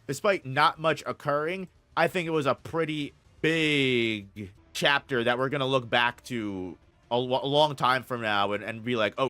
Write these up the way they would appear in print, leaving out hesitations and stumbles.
despite not much occurring, I think it was a pretty big chapter that we're going to look back to a long time from now and be like, oh,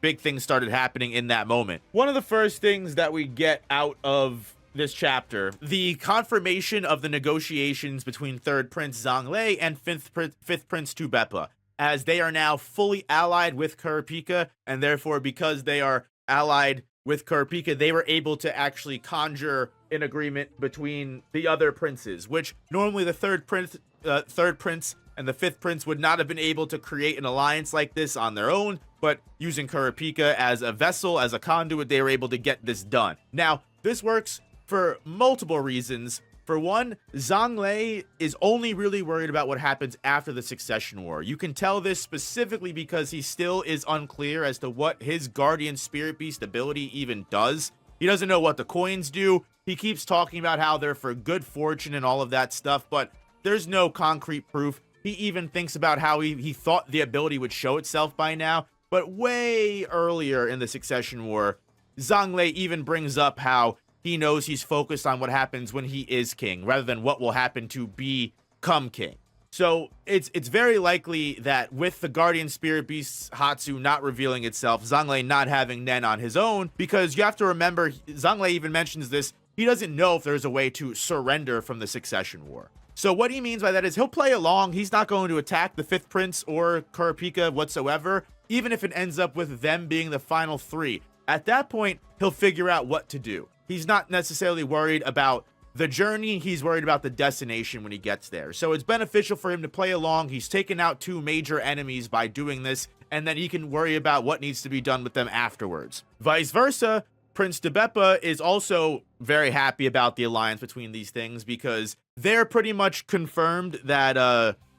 big things started happening in that moment. One of the first things that we get out of this chapter, the confirmation of the negotiations between Third Prince Zhonglei and Fifth Prince Tu Beppa, as they are now fully allied with Kurapika, and therefore, because they are allied with Kurapika, they were able to actually conjure an agreement between the other princes, which normally the third prince and the fifth prince would not have been able to create an alliance like this on their own, but using Kurapika as a vessel, as a conduit, they were able to get this done. Now, this works for multiple reasons. For one, Zhonglei is only really worried about what happens after the Succession War. You can tell this specifically because he still is unclear as to what his Guardian Spirit Beast ability even does. He doesn't know what the coins do. He keeps talking about how they're for good fortune and all of that stuff, but there's no concrete proof. He even thinks about how he thought the ability would show itself by now, but way earlier in the Succession War, Zhonglei even brings up how he knows he's focused on what happens when he is king, rather than what will happen to become king. So it's very likely that with the Guardian Spirit Beast Hatsu not revealing itself, Zhonglei not having Nen on his own, because you have to remember, Zhonglei even mentions this, he doesn't know if there's a way to surrender from the Succession War. So what he means by that is he'll play along. He's not going to attack the fifth prince or Kurapika whatsoever, even if it ends up with them being the final three. At that point, he'll figure out what to do. He's not necessarily worried about the journey. He's worried about the destination when he gets there. So it's beneficial for him to play along. He's taken out two major enemies by doing this, and then he can worry about what needs to be done with them afterwards. Vice versa, Prince Tu Beppa is also very happy about the alliance between these things because they're pretty much confirmed that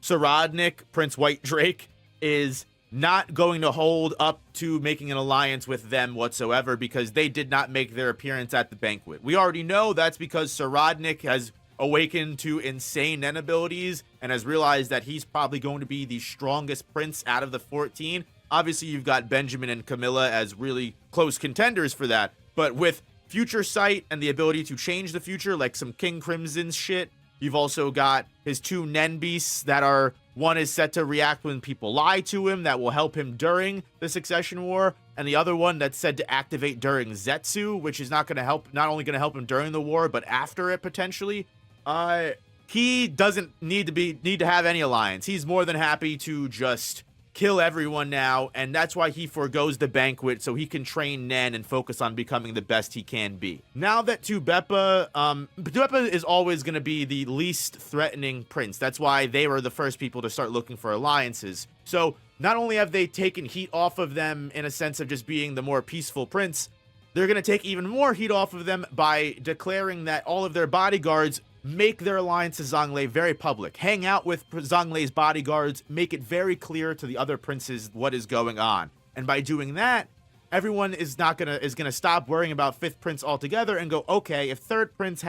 Saradnik, Prince White Drake, is not going to hold up to making an alliance with them whatsoever because they did not make their appearance at the banquet. We already know that's because Saradnik has awakened to insane Nen abilities and has realized that he's probably going to be the strongest prince out of the 14. Obviously, you've got Benjamin and Camilla as really close contenders for that, but with future sight and the ability to change the future, like some King Crimson shit, you've also got his two Nen beasts that are, one is set to react when people lie to him, that will help him during the Succession War, and the other one that's said to activate during Zetsu, which is not only going to help him during the war, but after it potentially. He doesn't need to have any alliance. He's more than happy to just kill everyone now, and that's why he forgoes the banquet so he can train Nen and focus on becoming the best he can be. Now that Tu Beppa is always going to be the least threatening prince. That's why they were the first people to start looking for alliances. So not only have they taken heat off of them in a sense of just being the more peaceful prince, they're going to take even more heat off of them by declaring that all of their bodyguards make their alliance to Zhonglei very public. Hang out with Zhonglei's bodyguards, make it very clear to the other princes what is going on. And by doing that, everyone is gonna stop worrying about fifth prince altogether and go, okay, if third prince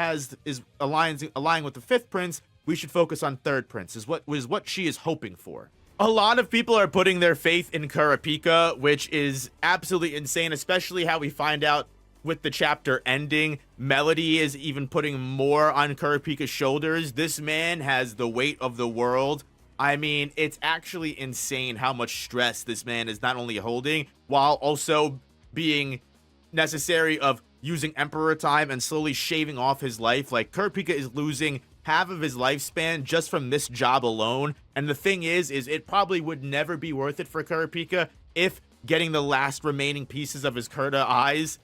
is allying with the fifth prince, we should focus on third prince, is what she is hoping for. A lot of people are putting their faith in Kurapika, which is absolutely insane, especially how we find out with the chapter ending. Melody is even putting more on Kurapika's shoulders. This man has the weight of the world. I mean, it's actually insane how much stress this man is not only holding, while also being necessary of using Emperor time and slowly shaving off his life. Like, Kurapika is losing half of his lifespan just from this job alone. And the thing is it probably would never be worth it for Kurapika if getting the last remaining pieces of his Kurta eyes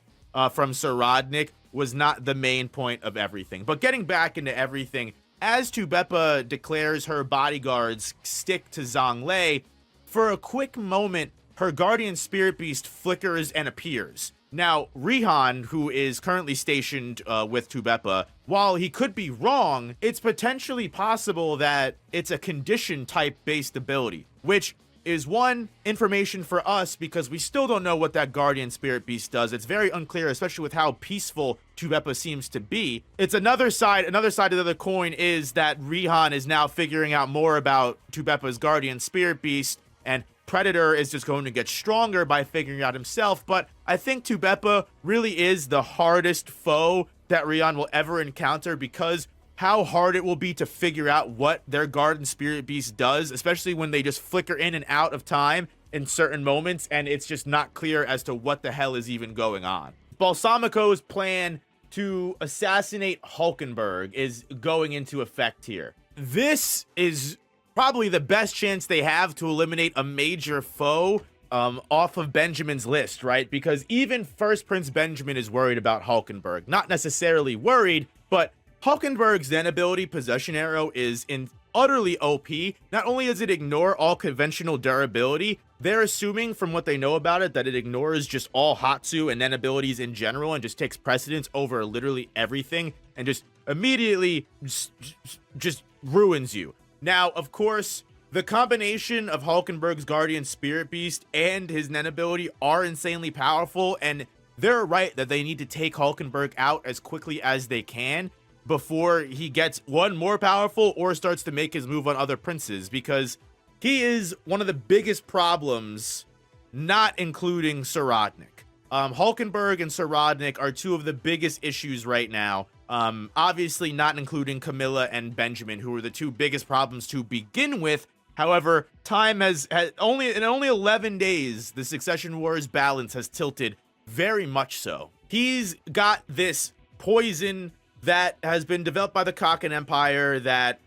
from Saradnik was not the main point of everything. But getting back into everything, as Tu Beppa declares her bodyguards stick to Zhonglei, for a quick moment, her Guardian Spirit Beast flickers and appears. Now, Rihan, who is currently stationed with Tu Beppa, while he could be wrong, it's potentially possible that it's a condition type based ability, which is one information for us because we still don't know what that Guardian Spirit Beast does. It's very unclear, especially with how peaceful Tu Beppa seems to be. It's another side of the coin is that Rihan is now figuring out more about Tu Beppa's Guardian Spirit Beast, and Predator is just going to get stronger by figuring out himself. But I think Tu Beppa really is the hardest foe that Rion will ever encounter, because how hard it will be to figure out what their Guardian Spirit Beast does, especially when they just flicker in and out of time in certain moments, and it's just not clear as to what the hell is even going on. Balsamico's plan to assassinate Hulkenberg is going into effect here. This is probably the best chance they have to eliminate a major foe off of Benjamin's list, right? Because even First Prince Benjamin is worried about Hulkenberg. Not necessarily worried, but Hulkenberg's Zen ability, Possession Arrow, is utterly OP. Not only does it ignore all conventional durability, they're assuming from what they know about it that it ignores just all Hatsu and Nen abilities in general and just takes precedence over literally everything and just immediately just ruins you. Now, of course, the combination of Hulkenberg's Guardian Spirit Beast and his Nen ability are insanely powerful, and they're right that they need to take Hulkenberg out as quickly as they can before he gets one more powerful or starts to make his move on other princes, because he is one of the biggest problems, not including Saradnik. Hulkenberg and Saradnik are two of the biggest issues right now. Obviously not including Camilla and Benjamin, who are the two biggest problems to begin with. However, time has only 11 days, the Succession Wars balance has tilted very much so. He's got this poison that has been developed by the Kakin Empire that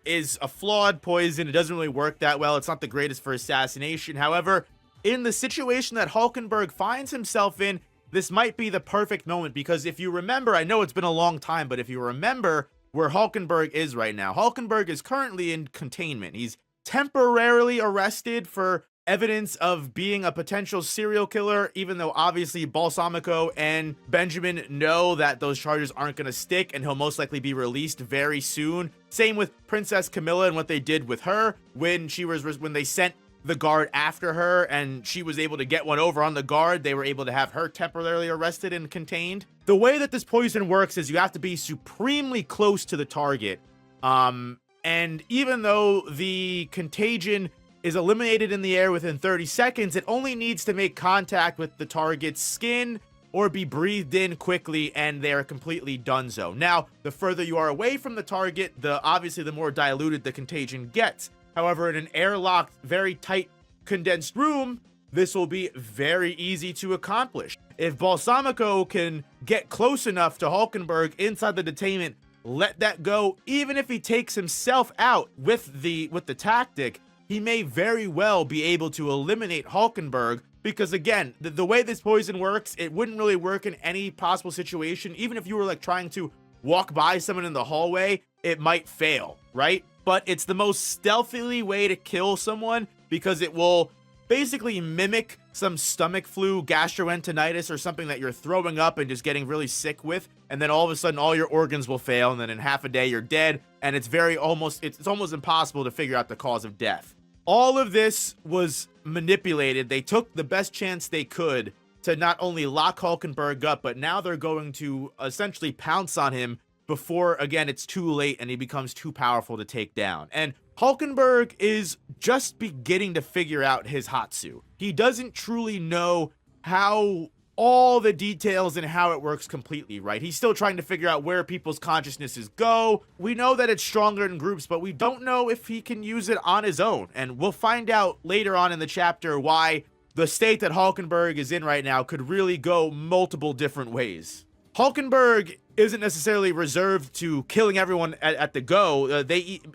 is a flawed poison. It doesn't really work that well. It's not the greatest for assassination. However, in the situation that Hulkenberg finds himself in, this might be the perfect moment, because if you remember, I know it's been a long time, but if you remember where Hulkenberg is right now, Hulkenberg is currently in containment. He's temporarily arrested for evidence of being a potential serial killer, even though obviously Balsamico and Benjamin know that those charges aren't going to stick and he'll most likely be released very soon. Same with Princess Camilla and what they did with her when they sent the guard after her and she was able to get one over on the guard. They were able to have her temporarily arrested and contained. The way that this poison works is you have to be supremely close to the target. And even though the contagion is eliminated in the air within 30 seconds, it only needs to make contact with the target's skin or be breathed in quickly, and they're completely donezo. Now, the further you are away from the target, obviously the more diluted the contagion gets. However, in an airlocked, very tight, condensed room, this will be very easy to accomplish. If Balsamico can get close enough to Hulkenberg inside the detainment, let that go, even if he takes himself out with the tactic, he may very well be able to eliminate Hulkenberg, because again, the way this poison works, it wouldn't really work in any possible situation. Even if you were like trying to walk by someone in the hallway, it might fail, right? But it's the most stealthily way to kill someone, because it will basically mimic some stomach flu, gastroenteritis, or something that you're throwing up and just getting really sick with, and then all of a sudden all your organs will fail, and then in half a day you're dead, and it's almost impossible to figure out the cause of death. All of this was manipulated. They took the best chance they could to not only lock Hulkenberg up, but now they're going to essentially pounce on him before, again, it's too late and he becomes too powerful to take down. And Hulkenberg is just beginning to figure out his Hatsu. He doesn't truly know how all the details and how it works completely, right? He's still trying to figure out where people's consciousnesses go. We know that it's stronger in groups, but we don't know if he can use it on his own. And we'll find out later on in the chapter why the state that Hulkenberg is in right now could really go multiple different ways. Hulkenberg isn't necessarily reserved to killing everyone at the go.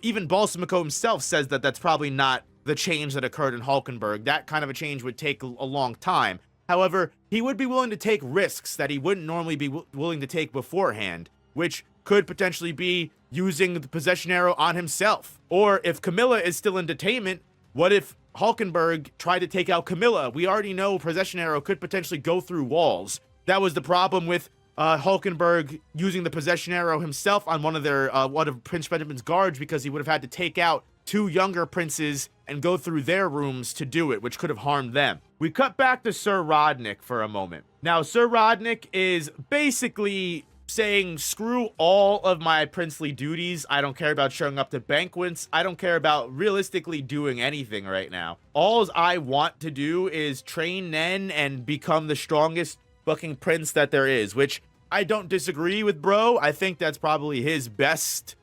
Even Balsamico himself says that that's probably not the change that occurred in Hulkenberg. That kind of a change would take a long time. However, he would be willing to take risks that he wouldn't normally be willing to take beforehand, which could potentially be using the Possession Arrow on himself. Or if Camilla is still in detainment, what if Hulkenberg tried to take out Camilla? We already know Possession Arrow could potentially go through walls. That was the problem with Hulkenberg using the Possession Arrow himself on one of Prince Benjamin's guards, because he would have had to take out two younger princes and go through their rooms to do it, which could have harmed them. We cut back to Sir Rodnik for a moment. Now, Sir Rodnik is basically saying, screw all of my princely duties. I don't care about showing up to banquets. I don't care about realistically doing anything right now. All I want to do is train Nen and become the strongest fucking prince that there is, which I don't disagree with bro. I think that's probably his best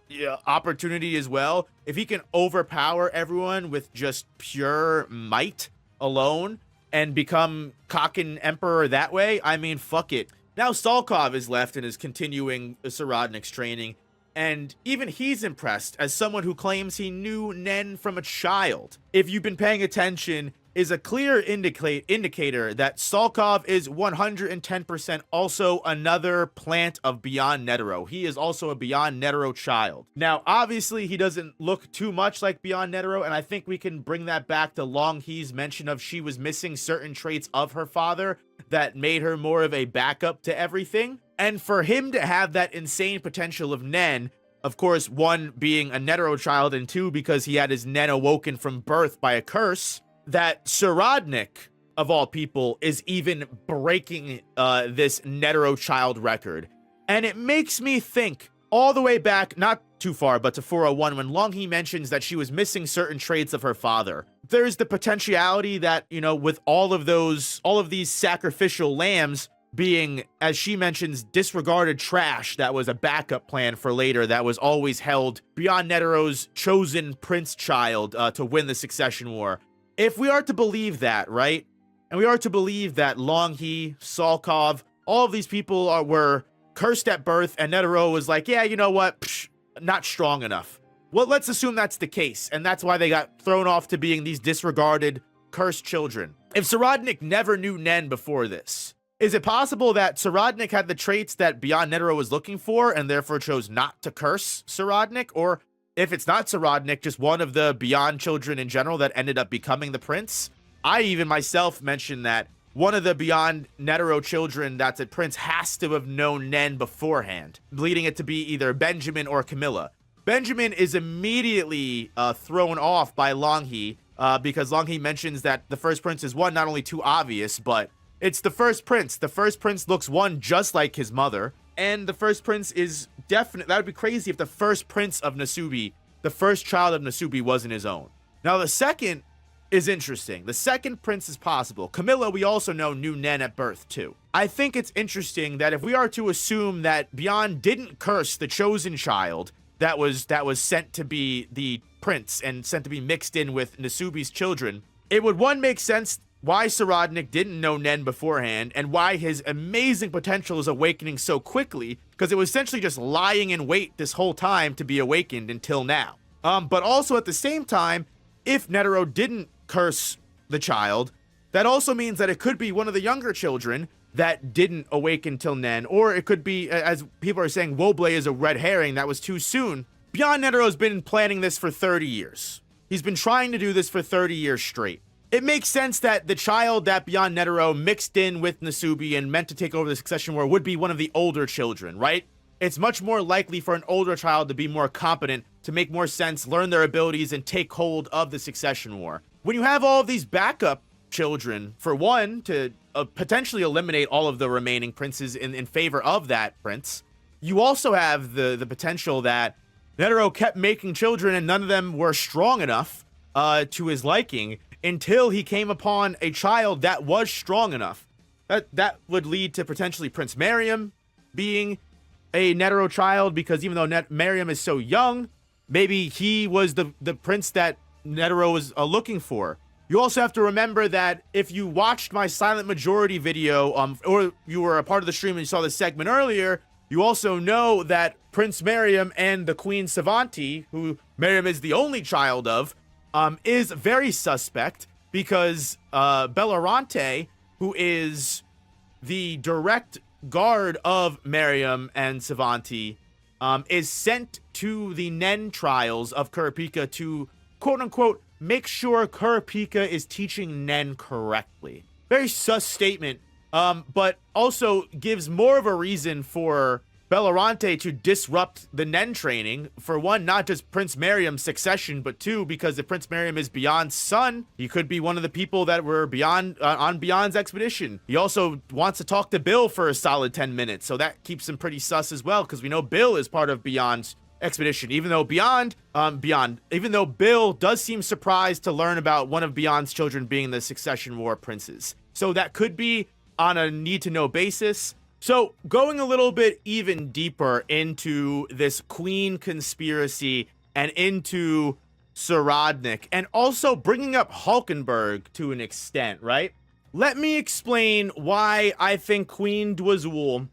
opportunity as well. If he can overpower everyone with just pure might alone and become Kakin Emperor that way, I mean, fuck it. Now Salkov is left and is continuing Saradnik's training, and even he's impressed as someone who claims he knew Nen from a child. If you've been paying attention, is a clear indicator that Salkov is 110% also another plant of Beyond Netero. He is also a Beyond Netero child. Now, obviously, he doesn't look too much like Beyond Netero, and I think we can bring that back to Long Hee's mention of she was missing certain traits of her father that made her more of a backup to everything. And for him to have that insane potential of Nen, of course, one being a Netero child, and two because he had his Nen awoken from birth by a curse, that Saradnik, of all people, is even breaking this Netero child record. And it makes me think all the way back, not too far, but to 401, when Long Hee mentions that she was missing certain traits of her father. There's the potentiality that, you know, with all of these sacrificial lambs being, as she mentions, disregarded trash that was a backup plan for later that was always held Beyond Netero's chosen prince child to win the succession war. If we are to believe that, right, and we are to believe that Long Hee, Salkov, all of these people were cursed at birth, and Netero was like, yeah, you know what, psh, not strong enough. Well, let's assume that's the case, and that's why they got thrown off to being these disregarded, cursed children. If Saradnik never knew Nen before this, is it possible that Saradnik had the traits that Beyond Netero was looking for, and therefore chose not to curse Saradnik? Or if it's not Saradnik, just one of the Beyond children in general that ended up becoming the prince? I even myself mentioned that one of the Beyond Netero children that's a prince has to have known Nen beforehand, leading it to be either Benjamin or Camilla. Benjamin is immediately thrown off by Long Hee because Long Hee mentions that the first prince is one, not only too obvious, but it's the first prince. The first prince looks one just like his mother. And the first prince is definite. That would be crazy if the first prince of Nasubi, the first child of Nasubi, wasn't his own. Now, the second is interesting. The second prince is possible. Camilla, we also know, knew Nen at birth, too. I think it's interesting that if we are to assume that Beyond didn't curse the chosen child that was sent to be the prince and sent to be mixed in with Nasubi's children, it would, one, make sense why Saradnik didn't know Nen beforehand, and why his amazing potential is awakening so quickly, because it was essentially just lying in wait this whole time to be awakened until now. But also at the same time, if Netero didn't curse the child, that also means that it could be one of the younger children that didn't awaken till Nen, or it could be, as people are saying, Woble is a red herring, that was too soon. Beyond Netero's been planning this for 30 years. He's been trying to do this for 30 years straight. It makes sense that the child that Beyond Netero mixed in with Nasubi and meant to take over the succession war would be one of the older children, right? It's much more likely for an older child to be more competent, to make more sense, learn their abilities, and take hold of the succession war. When you have all of these backup children, for one, to potentially eliminate all of the remaining princes in favor of that prince, you also have the potential that Netero kept making children and none of them were strong enough to his liking, until he came upon a child that was strong enough. That would lead to potentially Prince Mariam being a Netero child, because even though Mariam is so young, maybe he was the prince that Netero was looking for. You also have to remember that if you watched my Silent Majority video, or you were a part of the stream and you saw this segment earlier, you also know that Prince Mariam and the Queen Savanti, who Mariam is the only child of, is very suspect, because Bellerante, who is the direct guard of Mariam and Savanti, is sent to the Nen trials of Kurapika to, quote-unquote, make sure Kurapika is teaching Nen correctly. Very sus statement, but also gives more of a reason for Bellerante to disrupt the Nen training. For one, not just Prince Mariam's succession, but two, because if Prince Mariam is Beyond's son, he could be one of the people that were Beyond on Beyond's expedition. He also wants to talk to Bill for a solid 10 minutes, so that keeps him pretty sus as well, because we know Bill is part of Beyond's expedition, even though even though Bill does seem surprised to learn about one of Beyond's children being the succession war princes. So that could be on a need-to-know basis. So, going a little bit even deeper into this Queen conspiracy and into Saradnik, and also bringing up Hulkenberg to an extent, right? Let me explain why I think Queen Dwazul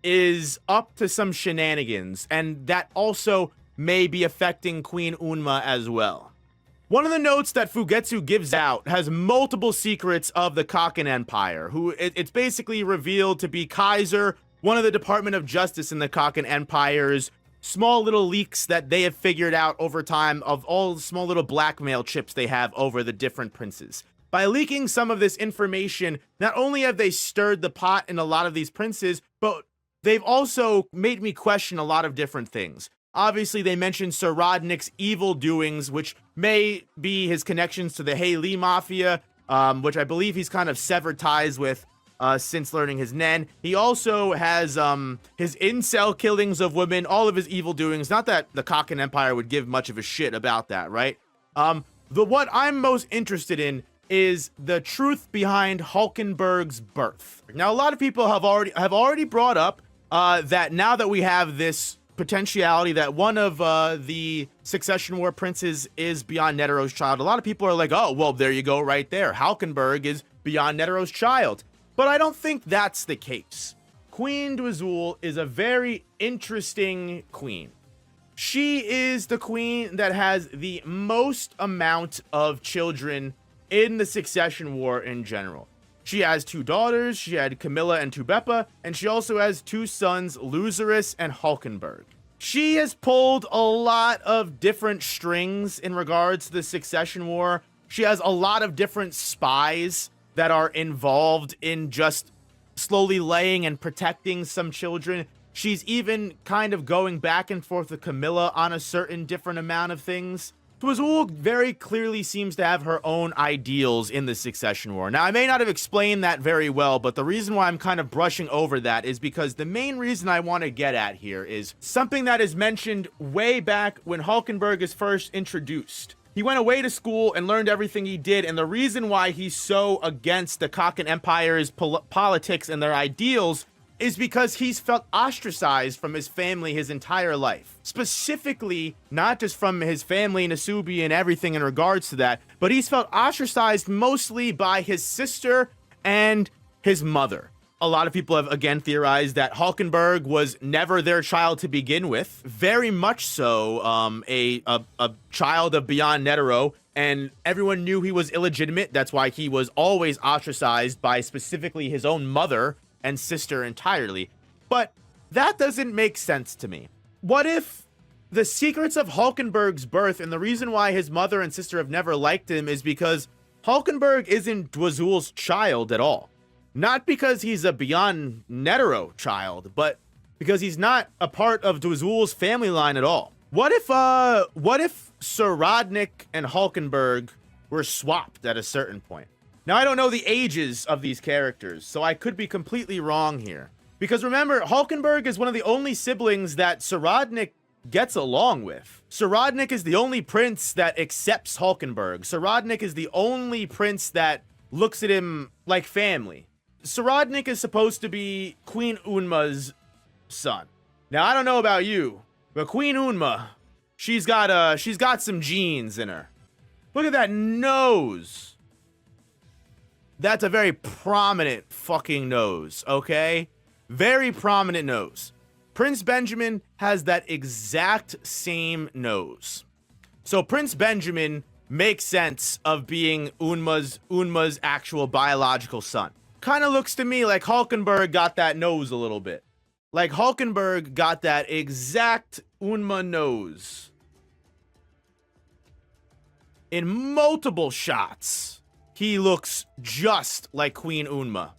is up to some shenanigans, and that also may be affecting Queen Unma as well. One of the notes that Fugetsu gives out has multiple secrets of the Kakin Empire, who it's basically revealed to be Kaiser, one of the Department of Justice in the Kakin Empire's small little leaks that they have figured out over time of all the small little blackmail chips they have over the different princes. By leaking some of this information, not only have they stirred the pot in a lot of these princes, but they've also made me question a lot of different things. Obviously, they mentioned Sir Rodnick's evil doings, which may be his connections to the Haley Mafia, which I believe he's kind of severed ties with since learning his Nen. He also has his incel killings of women, all of his evil doings. Not that the Kakin Empire would give much of a shit about that, right? What I'm most interested in is the truth behind Hulkenberg's birth. Now, a lot of people have already brought up that now that we have this potentiality that one of the Succession War princes is Beyond Netero's child, a lot of people are like, oh, well, there you go right there. Hulkenberg is Beyond Netero's child. But I don't think that's the case. Queen Dwazul is a very interesting queen. She is the queen that has the most amount of children in the Succession War in general. She has 2 daughters, she had Camilla and Tubepa, and she also has 2 sons, Luzerus and Hulkenberg. She has pulled a lot of different strings in regards to the Succession War. She has a lot of different spies that are involved in just slowly laying and protecting some children. She's even kind of going back and forth with Camilla on a certain different amount of things. Dwazul very clearly seems to have her own ideals in the Succession War. Now, I may not have explained that very well, but the reason why I'm kind of brushing over that is because the main reason I want to get at here is something that is mentioned way back when Hulkenberg is first introduced. He went away to school and learned everything he did, and the reason why he's so against the Kakin Empire's politics and their ideals is because he's felt ostracized from his family his entire life. Specifically, not just from his family, Nasubi, and everything in regards to that, but he's felt ostracized mostly by his sister and his mother. A lot of people have again theorized that Hulkenberg was never their child to begin with. Very much so a child of Beyond Netero, and everyone knew he was illegitimate. That's why he was always ostracized by specifically his own mother and sister entirely. But that doesn't make sense to me. What if the secrets of Hulkenberg's birth and the reason why his mother and sister have never liked him is because Hulkenberg isn't Dwazul's child at all? Not because he's a Beyond Netero child, but because he's not a part of Dwazul's family line at all. What if Sir Rodnick and Hulkenberg were swapped at a certain point? Now, I don't know the ages of these characters, so I could be completely wrong here. Because remember, Hulkenberg is one of the only siblings that Saradnik gets along with. Saradnik is the only prince that accepts Hulkenberg. Saradnik is the only prince that looks at him like family. Saradnik is supposed to be Queen Unma's son. Now, I don't know about you, but Queen Unma, she's got some genes in her. Look at that nose. That's a very prominent fucking nose, okay? Very prominent nose. Prince Benjamin has that exact same nose. So Prince Benjamin makes sense of being Unma's actual biological son. Kind of looks to me like Hulkenberg got that nose a little bit. Like Hulkenberg got that exact Unma nose. In multiple shots, he looks just like Queen Unma.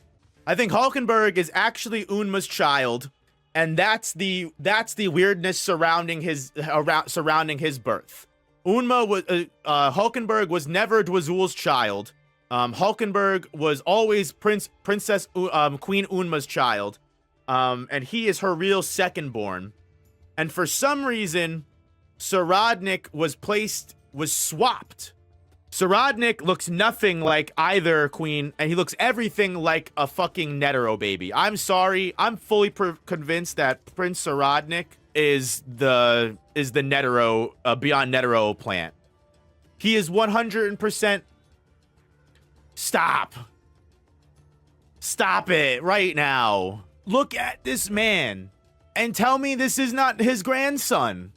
I think Hulkenberg is actually Unma's child, and that's the weirdness surrounding his birth. Hulkenberg was never Dwazul's child. Hulkenberg was always Princess Queen Unma's child, and he is her real second-born. And for some reason, Saradnik was swapped Saradnik looks nothing like either queen, and he looks everything like a fucking Netero baby. I'm sorry. I'm fully convinced that Prince Saradnik is the Netero, beyond Netero plant. He is 100%. Stop. Stop it right now. Look at this man and tell me this is not his grandson.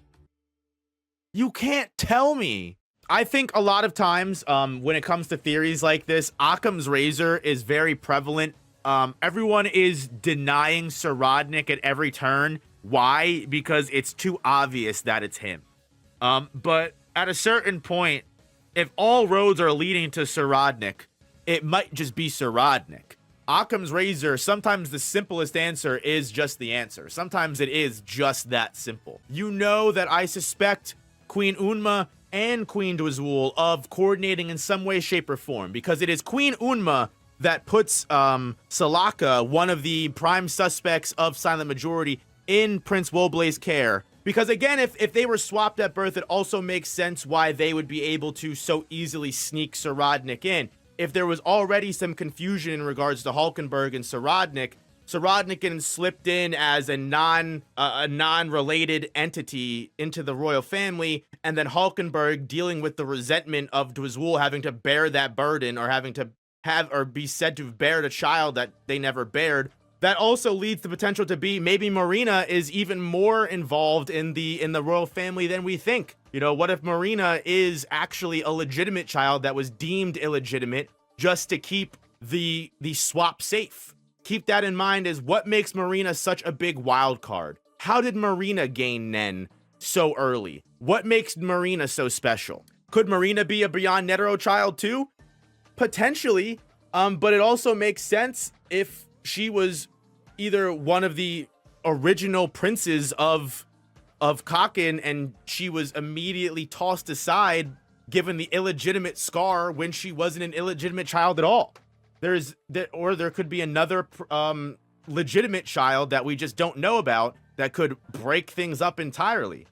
You can't tell me. I think a lot of times when it comes to theories like this, Occam's razor is very prevalent. Everyone is denying Saradnik at every turn. Why? Because it's too obvious that it's him. But at a certain point, if all roads are leading to Saradnik, it might just be Saradnik. Occam's razor, sometimes the simplest answer is just the answer. Sometimes it is just that simple. You know that I suspect Queen Unma and Queen Dwazul of coordinating in some way, shape, or form, because it is Queen Unma that puts Salaka, one of the prime suspects of Silent Majority, in Prince Woblei's care. Because again, if they were swapped at birth, it also makes sense why they would be able to so easily sneak Saradnik in. If there was already some confusion in regards to Hulkenberg and Saradnik getting slipped in as a non-related entity into the royal family, and then Hulkenberg dealing with the resentment of Dwazul having to bear that burden, or having to have or be said to have bared a child that they never bared. That also leads the potential to be maybe Marina is even more involved in the royal family than we think. You know, what if Marina is actually a legitimate child that was deemed illegitimate just to keep the swap safe? Keep that in mind as what makes Marina such a big wild card. How did Marina gain Nen so early? What makes Marina so special? Could Marina be a Beyond Netero child too? Potentially, but it also makes sense if she was either one of the original princes of Kakin and she was immediately tossed aside given the illegitimate scar when she wasn't an illegitimate child at all. Or there could be another legitimate child that we just don't know about that could break things up entirely.